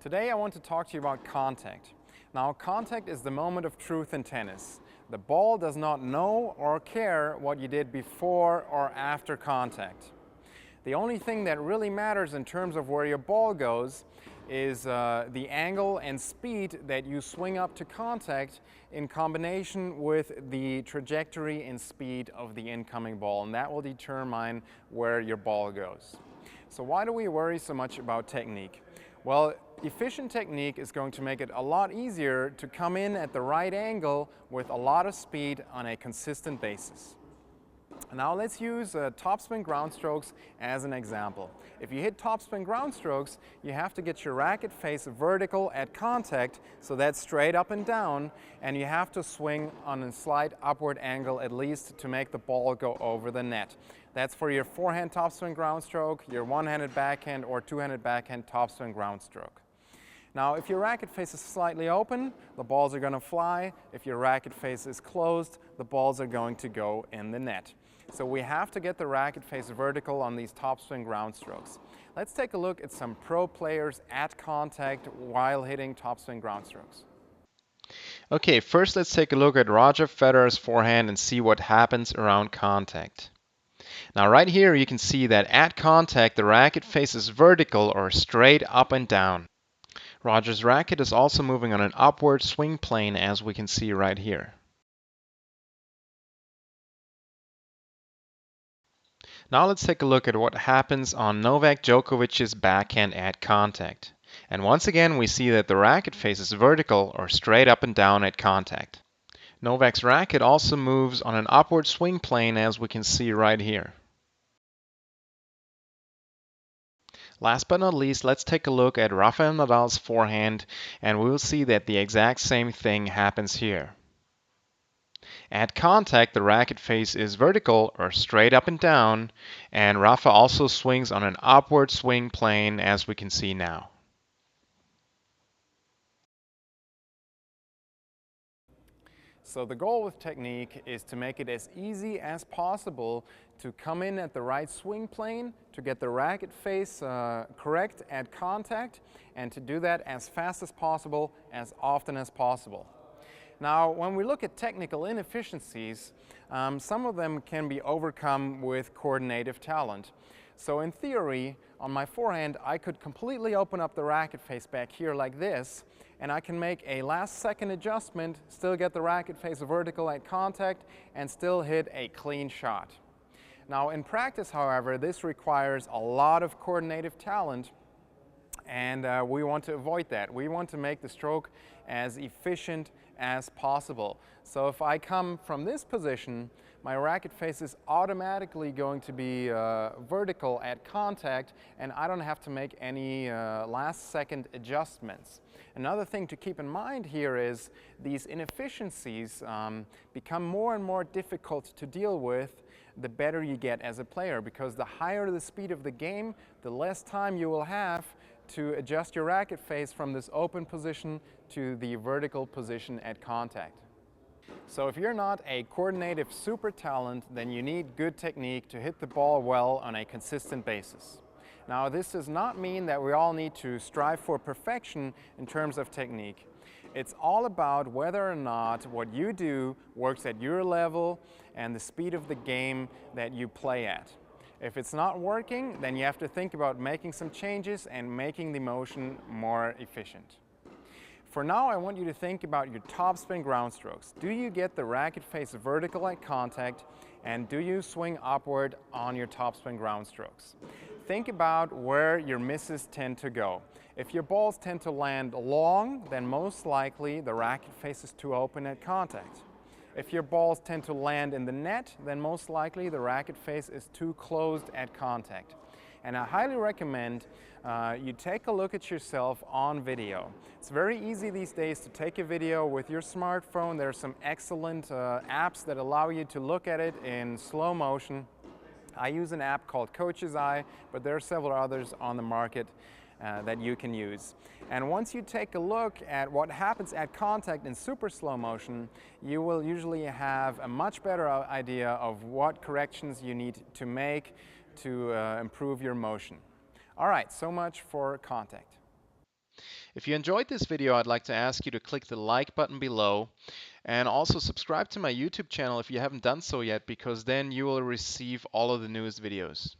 Today I want to talk to you about contact. Now, contact is the moment of truth in tennis. The ball does not know or care what you did before or after contact. The only thing that really matters in terms of where your ball goes is the angle and speed that you swing up to contact in combination with the trajectory and speed of the incoming ball, and that will determine where your ball goes. So why do we worry so much about technique? Well, efficient technique is going to make it a lot easier to come in at the right angle with a lot of speed on a consistent basis. Now let's use topspin ground strokes as an example. If you hit topspin ground strokes, you have to get your racket face vertical at contact, so that's straight up and down, and you have to swing on a slight upward angle at least to make the ball go over the net. That's for your forehand topspin ground stroke, your one-handed backhand or two-handed backhand topspin ground stroke. Now, if your racket face is slightly open, the balls are going to fly. If your racket face is closed, the balls are going to go in the net. So we have to get the racket face vertical on these topspin ground strokes. Let's take a look at some pro players at contact while hitting topspin ground strokes. Okay, first let's take a look at Roger Federer's forehand and see what happens around contact. Now right here you can see that at contact the racket faces vertical or straight up and down. Roger's racket is also moving on an upward swing plane, as we can see right here. Now let's take a look at what happens on Novak Djokovic's backhand at contact. And once again we see that the racket faces vertical or straight up and down at contact. Novak's racket also moves on an upward swing plane, as we can see right here. Last but not least, let's take a look at Rafael Nadal's forehand, and we'll see that the exact same thing happens here. At contact, the racket face is vertical or straight up and down, and Rafa also swings on an upward swing plane, as we can see now. So the goal with technique is to make it as easy as possible to come in at the right swing plane, to get the racket face correct at contact, and to do that as fast as possible, as often as possible. Now, when we look at technical inefficiencies, some of them can be overcome with coordinative talent. So in theory, on my forehand, I could completely open up the racket face back here like this, and I can make a last-second adjustment, still get the racket face vertical at contact, and still hit a clean shot. Now, in practice, however, this requires a lot of coordinative talent, and we want to avoid that. We want to make the stroke as efficient as possible. So if I come from this position, my racket face is automatically going to be vertical at contact, and I don't have to make any last-second adjustments. Another thing to keep in mind here is these inefficiencies become more and more difficult to deal with the better you get as a player, because the higher the speed of the game, the less time you will have to adjust your racket face from this open position to the vertical position at contact. So if you're not a coordinative super talent, then you need good technique to hit the ball well on a consistent basis. Now, this does not mean that we all need to strive for perfection in terms of technique. It's all about whether or not what you do works at your level and the speed of the game that you play at. If it's not working, then you have to think about making some changes and making the motion more efficient. For now, I want you to think about your topspin ground strokes. Do you get the racket face vertical at contact, and do you swing upward on your topspin ground strokes? Think about where your misses tend to go. If your balls tend to land long, then most likely the racket face is too open at contact. If your balls tend to land in the net, then most likely the racket face is too closed at contact. And I highly recommend you take a look at yourself on video. It's very easy these days to take a video with your smartphone. There are some excellent apps that allow you to look at it in slow motion. I use an app called Coach's Eye, but there are several others on the market that you can use. And once you take a look at what happens at contact in super slow motion, you will usually have a much better idea of what corrections you need to make to improve your motion. All right, so much for contact. If you enjoyed this video, I'd like to ask you to click the like button below and also subscribe to my YouTube channel if you haven't done so yet, because then you will receive all of the newest videos.